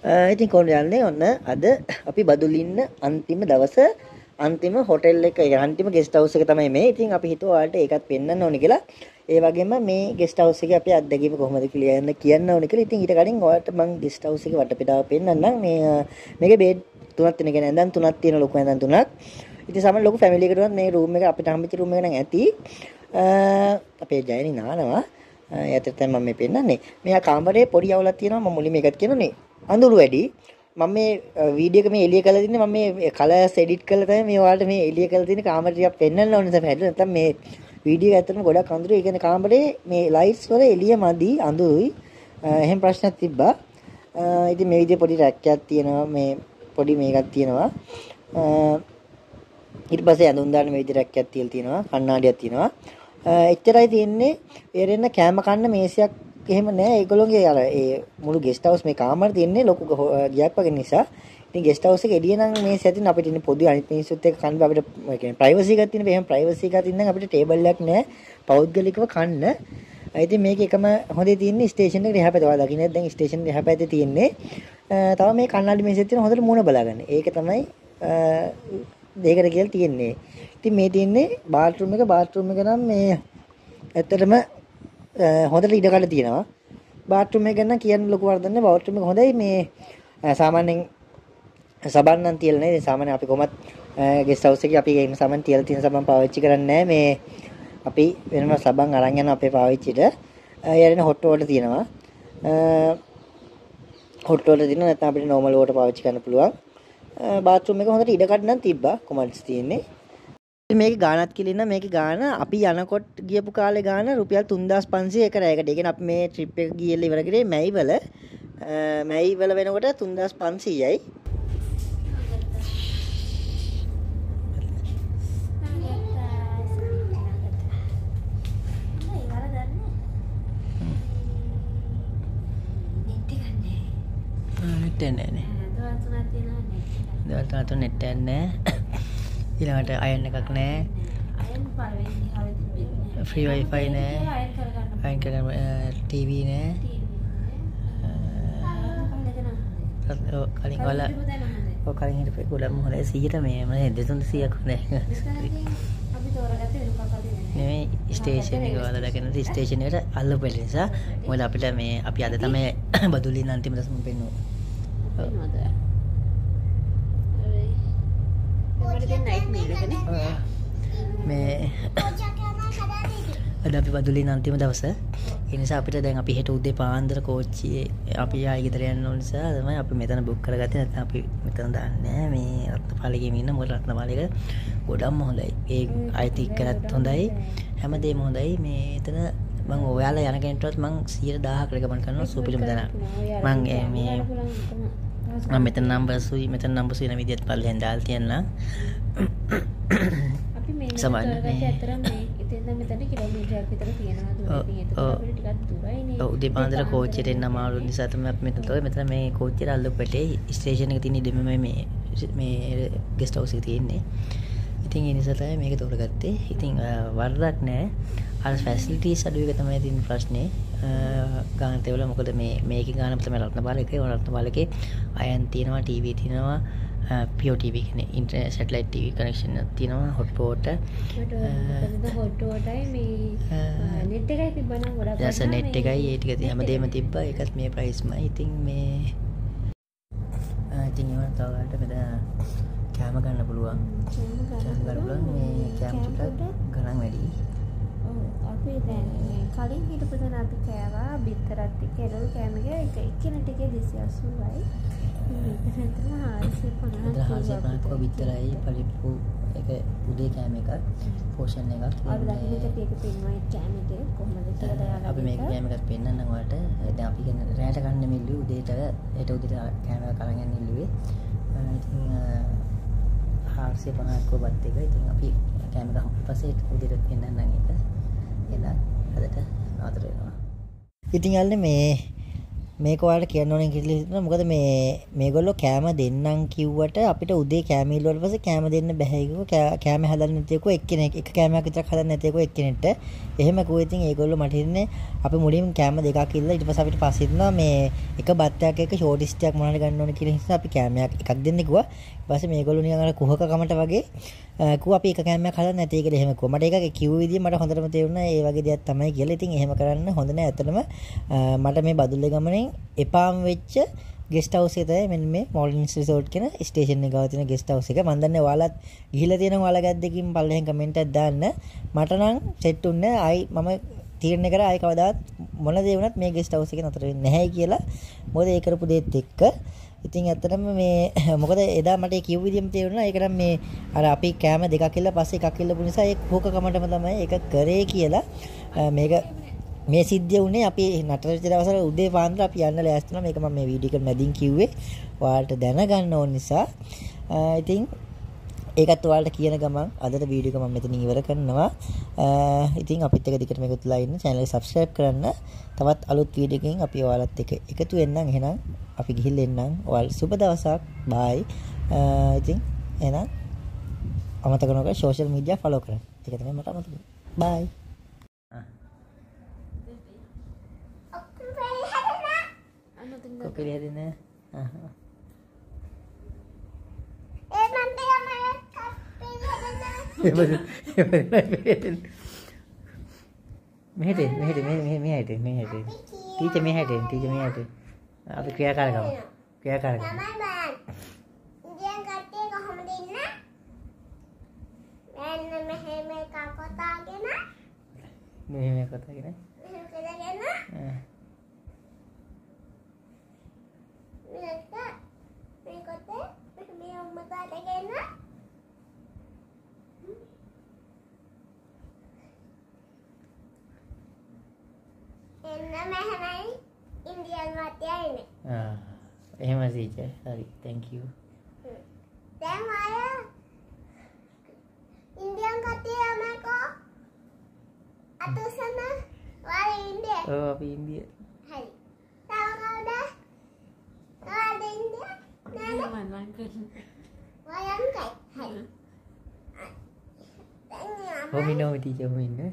ඉතින් කොහොමද යන්නේ ඔන්න අද අපි බදුලින්න අන්තිම දවස අන්තිම හොටෙල් එක අන්තිම ගෙස්ට් හවුස් එක තමයි මේ. ඉතින් අපි හිතුවා ඔයාලට ඒකත් පෙන්වන්න ඕනේ කියලා. ඒ වගේම මේ ගෙස්ට් හවුස් එකේ අපි අත්දැකීම කොහොමද කියලා කියන්න ඕනේ කියලා. ඉතින් ඊට කලින් ඔයාලට මම ගෙස්ට් හවුස් එකේ වටපිටාව පෙන්වන්නම්. මේකේ බෙඩ් තුනක් තියෙන කෙනා ඇඳන් තුනක් තියෙන ලොකු ඇඳන් තුනක්. ඉතින් සමහර ලොකු ෆැමිලි එකකට වුණත් මේ රූම් එක අපිට හම්බෙච්ච රූම් එක නම් ඇති. අපේ ජයනි නානවා. ඒකට තමයි මම මේ පෙන්නන්නේ. මෙයා කාමරේ පොඩි අවුලක් තියෙනවා. මම මුලින්ම ඒකත් කියනනේ. අඳුරු වැඩි. මම මේ වීඩියෝ එක මේ එළිය කරලා තින්නේ මම මේ කලර්ස් එඩිට් කරලා තමයි මේ ඔයාලට මේ එළිය කරලා තියෙන කාමරේ ටිකක් පෙන්වන්න ඕනේ තමයි. නැත්නම් මේ වීඩියෝ එක ඇත්තටම ගොඩක් අඳුරු. ඒ කියන්නේ කාමරේ මේ ලයිට්ස් වල එළිය මදි අඳුරුයි. එහෙම ප්‍රශ්නයක් තිබ්බා. ඉතින් මේ විදිහේ පොඩි රැක් එකක් තියෙනවා. මේ පොඩි මේකක් තියෙනවා. ඊට පස්සේ ඇඳුම් දාන්න මේ විදිහේ රැක් එකක් තියලා තියෙනවා. කණ්ණාඩියක් තියෙනවා. එච්චරයි තියෙන්නේ. ඒරෙන්න කැම කන්න මේසයක් එහෙම නෑ. ඒගොල්ලෝගේ අර ඒ මුළු ගෙස්ට් හවුස් මේ කාමර තියෙන්නේ ලොකු ගියක් වගේ නිසා. ඉතින් ගෙස්ට් හවුස් එක එළිය නම් මේස ඇතින් අපිට ඉන්නේ පොඩි අනිත් මිනිස්සුත් එක්ක කන්න අපිට ඒ කියන්නේ ප්‍රයිවසි එකක් තියෙන. එහෙම ප්‍රයිවසි එකක් තියෙන නම් අපිට ටේබල් එකක් නෑ පෞද්ගලිකව කන්න. ඉතින් මේක එකම හොඳේ තියෙන්නේ ස්ටේෂන් එකට එහා පැත්තේ. ඔයාලා දකින්නේ දැන් ස්ටේෂන් එහා පැත්තේ තියෙන්නේ. තව මේ කන්නඩි මේසෙත් තියෙන හොඳට මූණ බලාගන්න. ඒක තමයි දෙයකට කියලා තියෙන්නේ. ඉතින් මේ තියෙන්නේ බාත්රූම් එක. බාත්රූම් එක නම් මේ ඇත්තටම හොඳට ඉඩකඩ තියෙනවා. බාත්රූම් එක ගැන කියන්න ලොකු වරදක් නැහැ. බාත්රූම් එක හොඳයි. මේ සාමාන්‍යයෙන් සබන් නම් තියලා නැහැ. සාමාන්‍යයෙන් අපි කොහොමත් ගෙස්ට් හවුස් එකේ අපි එහෙම සබන් තියලා තියෙන සබන් පාවිච්චි කරන්නේ නැහැ. මේ අපි වෙනම සබන් අරන් යනවා අපේ පාවිච්චිට. යරින හොට් වෝටර් තියෙනවා. හොට් වෝටර් තියෙනවා. නැත්නම් අපිට නෝමල් වෝටර් පාවිච්චි කරන්න පුළුවන්. බාත්රූම් එක හොඳට ඉඩකඩ නම් තිබ්බා. කොමඩ්ස් තියෙන්නේ. මේක ගානක් කියලා ඉන්න මේක ගාන අපි යනකොට ගියපු කාලේ ගාන රුපියල් 3500 එක රැයකට. ඒ කියන්නේ අපි මේ ට්‍රිප් එක ගියලා ඉවර කරේ මැයිවල වෙනකොට 3500යි. නෙට් නැහැ. දවල් තුනක් නෙට් නැහැ. ඊළඟට අයන් එකක් නැහැ. අයන් පළවෙනි ෆ්‍රී වයිෆයි නැහැ. අයන් කරගන්න ටීවී නැහැ. කලින් වල කලින් හිටපු ගොඩක් හොඳයි 100ට මේ මම 200ක් හොඳයි. අපි තෝරගත්තේ නෙමෙයි ස්ටේෂන් එක වල දැකන ස්ටේෂන් එකට අල්ලපු නිසා මොකද අපිට මේ අපි අද තමයි බදුලින් අන්තිම දවසම පෙන්නුවා. මේ අද අපි බදුලින් අන්තිම දවස. ඒ නිසා අපිට දැන් අපි හෙට උදේ පාන්දර කෝච්චියේ අපි ආයෙ ගෙදර යන්න ඕන නිසා තමයි අපි මෙතන බුක් කරගත්තේ. නැත්නම් අපි මෙතන දාන්නේ මේ රත්නපාලෙකේ ඉන්න මොකද රත්නපාලෙක ගොඩක්ම හොඳයි. ඒ අයිති කරත් හොඳයි. හැමදේම හොඳයි. මේ එතන මම ඔයාලා යන කෙනෙක්ටවත් මම 100,000ක් රෙකමන්ඩ් කරනවා සුපිරිම තැන. මම මේ මෙතන නම්බර්සුයි මෙතන නම්බර්සුයි වෙන විදිහට පල්ලෙන් දාලා තියන්නම්. අපි මේ කරගත්තේ අතරම මේ ඉතින් මෙතන කිලෝමීටරයක් විතර තියෙනවා දුර. ඉතින් ඒක අපිට ටිකක් දුරයි නේ. ඔව් දෙපාන්දර කෝච්චියට එන්න අමාරු නිසා තමයි අපි මෙතන තෝ මෙතන මේ කෝච්චියට අල්ලපු පැටේ ස්ටේෂන් එකේ තියෙන ඉඩම මේ ගෙස්ට් හවුස් එකේ තියෙන්නේ. ඉතින් ඒ නිසා තමයි මේක තෝරගත්තේ. ඉතින් වරදක් නැහැ. අර ෆැසිලිටිස් අඩු එක තමයි තියෙන ප්‍රශ්නේ. ගානට වල මොකද මේකේ ගාන තමයි රත්නපාලකේ අයන් තියෙනවා ටීවී තියෙනවා PO TV කියන්නේ ඉන්ටර්නෙට් සැටලයිට් TV කනෙක්ෂන් එකක් තියෙනවා හොට් වෝටර් හොට් වෝටරයි මේ නෙට් එකයි තිබ්බනම් ගොඩක් යස නෙට් එකයි ඒ ටික හැමදේම තිබ්බා ඒකත් මේ ප්‍රයිස්මයි ඉතින් මේ ඉතින් ඒවා තවලට මෙතන කැම ගන්න පුළුවන් මේ කැම ටිකක් ගණන් වැඩි අපි දැන් කලින් හිටපු තැන අපි කෑවා බිත්තරත් එක්ක එළවලු කෑම එක එක්කෙනෙක් එකේ 280යි. මෙතන 450ක් බිත්තරයි පරිප්පු එක උදේ කෑම එකක් පෝෂන් එකක්. අපි දැන් මේක පෙන්වයි කෑම එක කොහොමද කියලා යාළුවා. අපි මේක කෑම එකක් පෙන්නන්නම් ඔයාලට. දැන් අපි කියන්නේ රැයට ගන්න මිල්ලුවේ උදේට හෙට උදේට කෑම එකක් අරන් යන්න ඉල්ලුවේ. ඉතින් 450ක් බත් එක. ඉතින් අපි කෑම එක පස්සේ උදේට පෙන්නන්නම් ඒක. එන්න අදට නතර වෙනවා. ඉතින් යන්නේ මේ මේක ඔයාලට කියන්න ඕනේ කියලා හිතනවා. මොකද මේගොල්ලෝ කෑම දෙන්නම් කිව්වට අපිට උදේ කෑම ඉල්ලුවට පස්සේ කෑම දෙන්න බෑ කිව්වා. කෑම හදන්න නැති එකෝ එක්කෙනෙක් එක කෑමක් විතරක් හදන්න නැති එකෝ එක්කෙනෙක්ට. එහෙම කිව්වා. ඉතින් ඒගොල්ලෝ මට හිතන්නේ අපි මුලින්ම කෑම දෙකක් ඉල්ලලා ඊට පස්සේ අපිට පස්සේ හිතනවා මේ එක බත්තයක් එක ෂෝටිස්ටයක් මොනවාට ගන්න ඕනේ කියලා හිතලා අපි කෑමයක් එකක් දෙන්න කිව්වා. ඊට පස්සේ මේගොල්ලෝ නිකන් අර කුහක කමට වගේ කිව්වා අපි එක කෑමයක් හදන්න නැති එකද එහෙම කිව්වා. මට ඒක කිව්ව විදිය මට හොඳටම තේරුණා ඒ වගේ දෙයක් තමයි කියලා. ඉතින් එහෙම කරන්න හොඳ නෑ. ඇත්තටම මට මේ බදුල්ලේ ගමනේ එපාම වෙච්ච ගෙස්ට් හවුස් එක තමයි මෙන්න මේ මොලින්ස් රිසෝට් කියන ස්ටේෂන් එක ගාව තියෙන ගෙස්ට් හවුස් එක. මම දන්නේ ඔයාලත් ගිහිල්ලා තියෙනවා ඔයාලා ගැද්දකින් පල්ලෙහෙන් කමෙන්ට් එකක් දාන්න. මට නම් සෙට් උන්නේ ආයි මම තීරණය කරා ආයි කවදාවත් මොන දේ වුණත් මේ ගෙස්ට් හවුස් එකේ නතර වෙන්නේ නැහැ කියලා. මොකද ඒ කරපු දේත් එක්ක ඉතින් ඇත්තටම මේ මොකද එදා මට ඒ කිව්ව විදිහම තේරුණා. ඒක නම් මේ අර අපි කෑම දෙකක් ඉල්ල පස්සේ එකක් ඉල්ලපු නිසා ඒ කෝකකමටම තමයි ඒක කරේ කියලා මේක මේ සිද්ධිය උනේ අපි නතර වෙච්ච දවසට උදේ පාන්දර අපි යන්න ලෑස්ති වුණා. මේක මම මේ වීඩියෝ එක මැදින් කිව්වේ ඔයාලට දැනගන්න ඕන නිසා. ඉතින් ඒකත් ඔයාලට කියන ගමන් අදට වීඩියෝ එක මම මෙතනින් ඉවර කරනවා. ඉතින් අපිත් එක දිගට මේකත් ලා ඉන්න channel එක subscribe කරන්න. තවත් අලුත් වීඩියෝ එකකින් අපි ඔයාලත් එක්ක එකතු වෙන්නම්. එහෙනම් අපි ගිහිල්ලා එන්නම්. ඔයාලට සුබ දවසක්. bye. ඉතින් එහෙනම් අමතක නොකර social media follow කරන්න. ඒක තමයි මට අමතක. bye. කොපිලි හදන්නේ. මෙහෙට ටීචර් මෙහෙට අපි ක්‍රියාකාරකම ඉන්දියන් කට්ටිය කොහොමද ඉන්නේ? මෙන්න මෙහෙම එකක් කොටාගෙන මෙහෙම කොටාගෙන Indian material. එහෙම teacher. Sorry. Thank you. දැන් අය ඉන්දියන් කට්ටිය යනකෝ අතසන වල ඉන්දිය. ඔව් අපි ඉන්දිය. හරි. තව කවුද? කවුද ඉන්දිය? නෑ මම කයි. හරි. දැන් Homi no teacher homi.